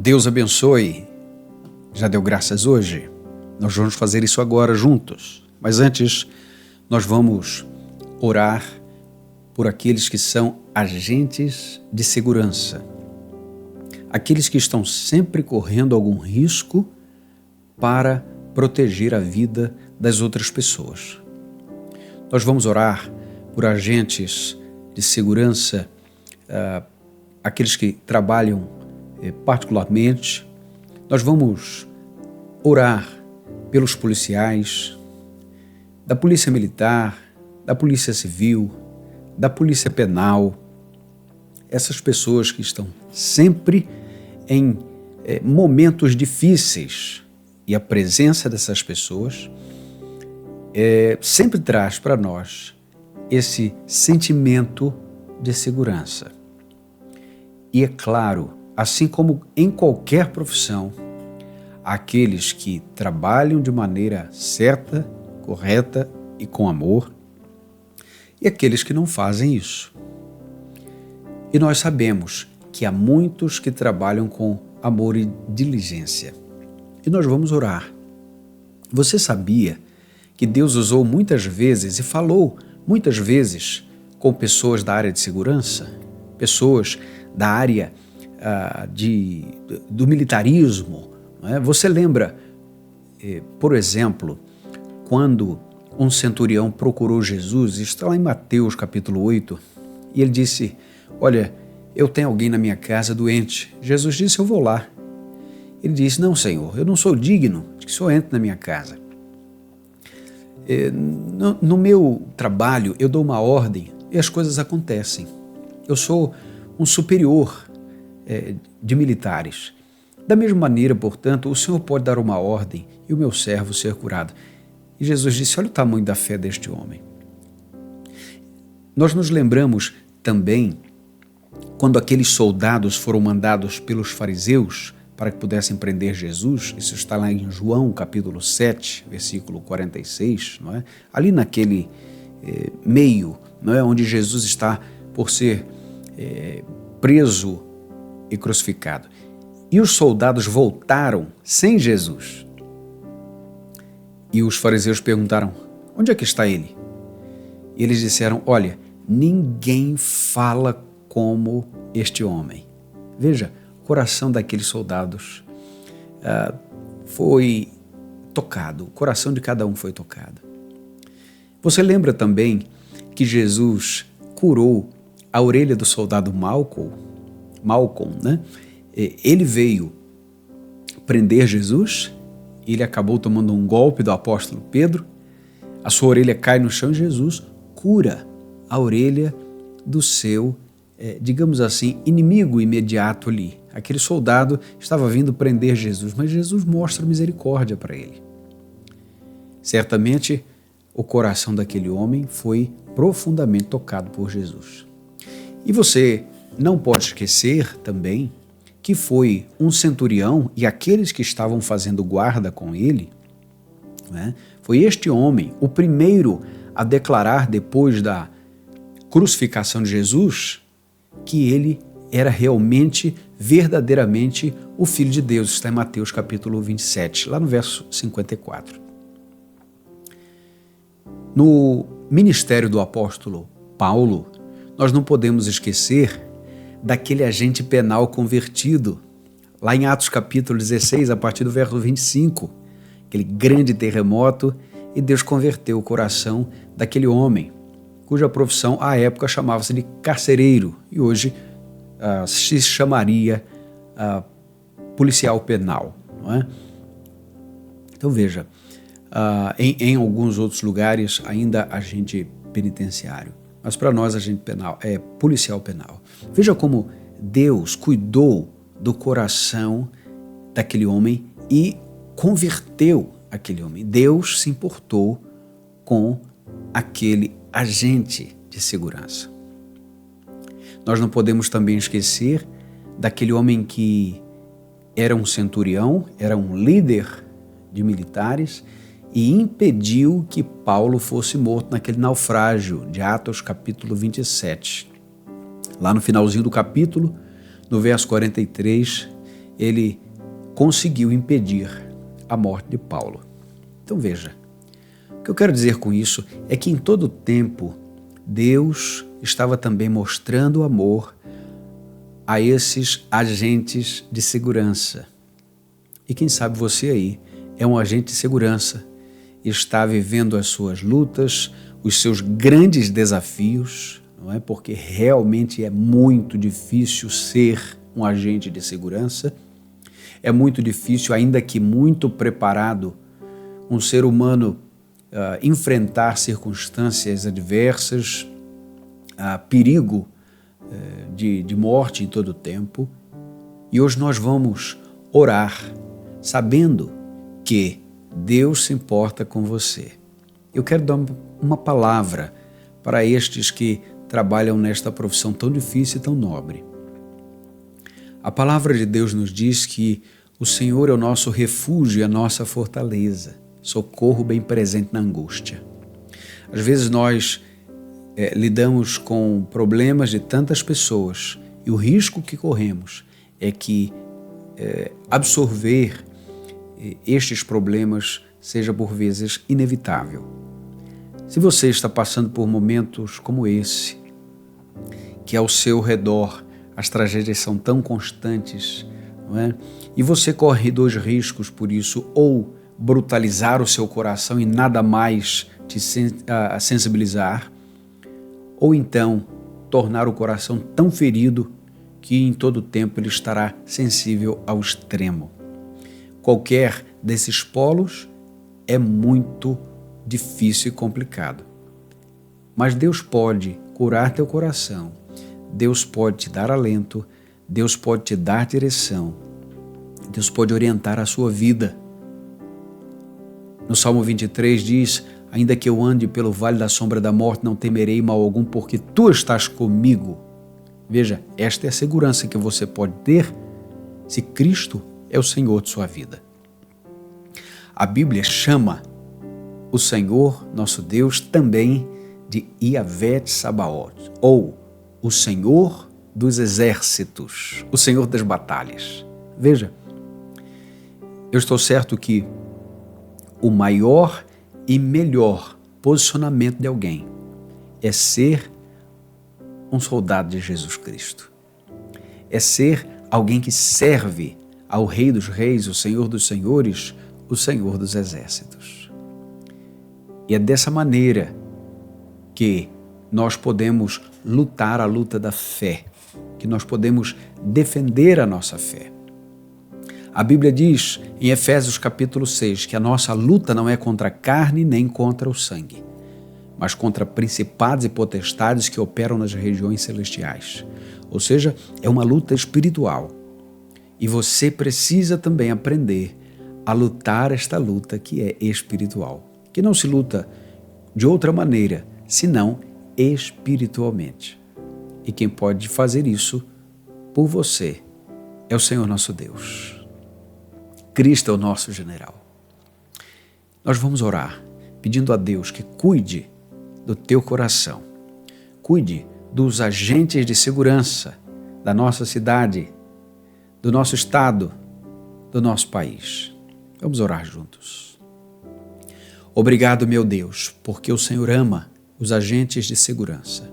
Deus abençoe. Já deu graças hoje? Nós vamos fazer isso agora juntos. Mas antes, nós vamos orar por aqueles que são agentes de segurança. Aqueles que estão sempre correndo algum risco para proteger a vida das outras pessoas. Nós vamos orar por agentes de segurança, aqueles que trabalham particularmente. Nós vamos orar pelos policiais, da Polícia Militar, da Polícia Civil, da Polícia Penal, essas pessoas que estão sempre em momentos difíceis, e a presença dessas pessoas sempre traz para nós esse sentimento de segurança. E é claro, assim como em qualquer profissão, aqueles que trabalham de maneira certa, correta e com amor, e aqueles que não fazem isso. E nós sabemos que há muitos que trabalham com amor e diligência. E nós vamos orar. Você sabia que Deus usou muitas vezes e falou muitas vezes com pessoas da área de segurança, pessoas da área do militarismo, não é? Você lembra, por exemplo, quando um centurião procurou Jesus, está lá em Mateus capítulo 8, e ele disse: olha, eu tenho alguém na minha casa doente. Jesus disse: eu vou lá. Ele disse: não, Senhor, eu não sou digno de que o Senhor entre na minha casa. No meu trabalho, eu dou uma ordem e as coisas acontecem. Eu sou um superior de militares. Da mesma maneira, portanto, o Senhor pode dar uma ordem e o meu servo ser curado. E Jesus disse: olha o tamanho da fé deste homem. Nós nos lembramos também quando aqueles soldados foram mandados pelos fariseus para que pudessem prender Jesus. Isso está lá em João capítulo 7, versículo 46, não é? Ali naquele meio, não é? Onde Jesus está por ser preso e crucificado. E os soldados voltaram sem Jesus. E os fariseus perguntaram: onde é que está ele? E eles disseram: olha, ninguém fala como este homem. Veja, o coração daqueles soldados foi tocado, o coração de cada um foi tocado. Você lembra também que Jesus curou a orelha do soldado Malcolm, né? Ele veio prender Jesus, ele acabou tomando um golpe do apóstolo Pedro, a sua orelha cai no chão e Jesus cura a orelha do seu, digamos assim, inimigo imediato ali. Aquele soldado estava vindo prender Jesus, mas Jesus mostra misericórdia para ele. Certamente, o coração daquele homem foi profundamente tocado por Jesus. E você não pode esquecer também que foi um centurião e aqueles que estavam fazendo guarda com ele, né? Foi este homem o primeiro a declarar depois da crucificação de Jesus que ele era realmente, verdadeiramente o Filho de Deus. Está em Mateus capítulo 27, lá no verso 54. No ministério do apóstolo Paulo, nós não podemos esquecer daquele agente penal convertido, lá em Atos capítulo 16, a partir do verso 25, aquele grande terremoto, e Deus converteu o coração daquele homem, cuja profissão à época chamava-se de carcereiro, e hoje se chamaria policial penal, não é? Então veja, em alguns outros lugares ainda agente penitenciário, mas para nós agente penal é policial penal. Veja como Deus cuidou do coração daquele homem e converteu aquele homem. Deus se importou com aquele agente de segurança. Nós não podemos também esquecer daquele homem que era um centurião, era um líder de militares e impediu que Paulo fosse morto naquele naufrágio de Atos capítulo 27. Lá no finalzinho do capítulo, no verso 43, ele conseguiu impedir a morte de Paulo. Então veja, o que eu quero dizer com isso é que em todo o tempo Deus estava também mostrando amor a esses agentes de segurança. E quem sabe você aí é um agente de segurança, está vivendo as suas lutas, os seus grandes desafios, não é? Porque realmente é muito difícil ser um agente de segurança, é muito difícil, ainda que muito preparado, um ser humano enfrentar circunstâncias adversas, perigo de morte em todo o tempo. E hoje nós vamos orar, sabendo que Deus se importa com você. Eu quero dar uma palavra para estes que trabalham nesta profissão tão difícil e tão nobre. A palavra de Deus nos diz que o Senhor é o nosso refúgio e a nossa fortaleza, socorro bem presente na angústia. Às vezes nós lidamos com problemas de tantas pessoas e o risco que corremos é que absorver estes problemas seja por vezes inevitável. Se você está passando por momentos como esse, que ao seu redor as tragédias são tão constantes, não é? E você corre dois riscos por isso: ou brutalizar o seu coração e nada mais te sensibilizar, ou então tornar o coração tão ferido que em todo tempo ele estará sensível ao extremo. Qualquer desses polos é muito difícil e complicado. Mas Deus pode curar teu coração, Deus pode te dar alento, Deus pode te dar direção, Deus pode orientar a sua vida. No Salmo 23 diz: ainda que eu ande pelo vale da sombra da morte, não temerei mal algum, porque tu estás comigo. Veja, esta é a segurança que você pode ter se Cristo é o Senhor de sua vida. A Bíblia chama o Senhor, nosso Deus, também de Yahvé Tsabaoth, ou o Senhor dos exércitos, o Senhor das batalhas. Veja, eu estou certo que o maior e melhor posicionamento de alguém é ser um soldado de Jesus Cristo. É ser alguém que serve ao Rei dos Reis, o Senhor dos Senhores, o Senhor dos Exércitos. E é dessa maneira que nós podemos lutar a luta da fé, que nós podemos defender a nossa fé. A Bíblia diz em Efésios capítulo 6 que a nossa luta não é contra a carne nem contra o sangue, mas contra principados e potestades que operam nas regiões celestiais. Ou seja, é uma luta espiritual. E você precisa também aprender a lutar esta luta que é espiritual, que não se luta de outra maneira, senão espiritualmente. E quem pode fazer isso por você é o Senhor nosso Deus. Cristo é o nosso general. Nós vamos orar pedindo a Deus que cuide do teu coração, cuide dos agentes de segurança da nossa cidade, do nosso estado, do nosso país. Vamos orar juntos. Obrigado, meu Deus, porque o Senhor ama os agentes de segurança.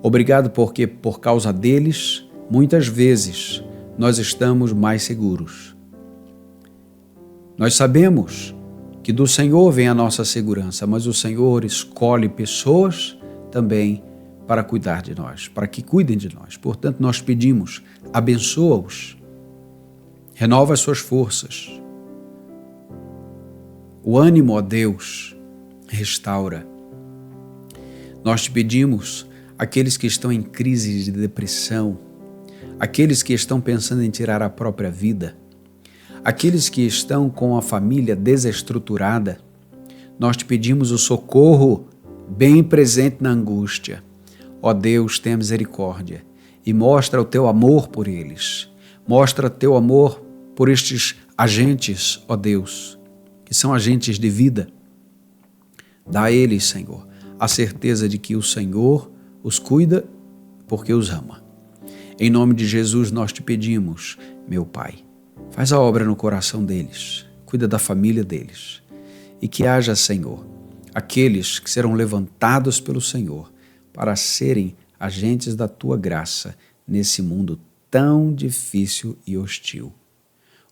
Obrigado porque, por causa deles, muitas vezes nós estamos mais seguros. Nós sabemos que do Senhor vem a nossa segurança, mas o Senhor escolhe pessoas também para cuidar de nós, para que cuidem de nós. Portanto, nós pedimos, abençoa-os, renova as suas forças. O ânimo, ó Deus, restaura. Nós te pedimos, aqueles que estão em crise de depressão, aqueles que estão pensando em tirar a própria vida, aqueles que estão com a família desestruturada, nós te pedimos o socorro bem presente na angústia. Ó Deus, tenha misericórdia e mostra o teu amor por eles. Mostra o teu amor por estes agentes, ó Deus, que são agentes de vida. Dá a eles, Senhor, a certeza de que o Senhor os cuida porque os ama. Em nome de Jesus nós te pedimos, meu Pai. Faz a obra no coração deles, cuida da família deles. E que haja, Senhor, aqueles que serão levantados pelo Senhor para serem agentes da Tua graça nesse mundo tão difícil e hostil.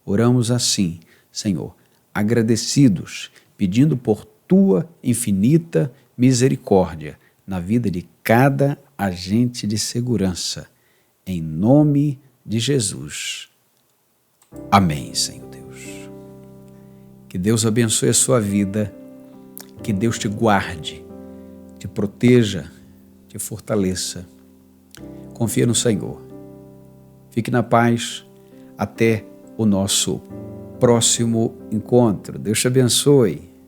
Oramos assim, Senhor, agradecidos, pedindo por Tua infinita misericórdia na vida de cada agente de segurança. Em nome de Jesus. Amém, Senhor Deus. Que Deus abençoe a sua vida, que Deus te guarde, te proteja, te fortaleça. Confia no Senhor. Fique na paz. Até o nosso próximo encontro. Deus te abençoe.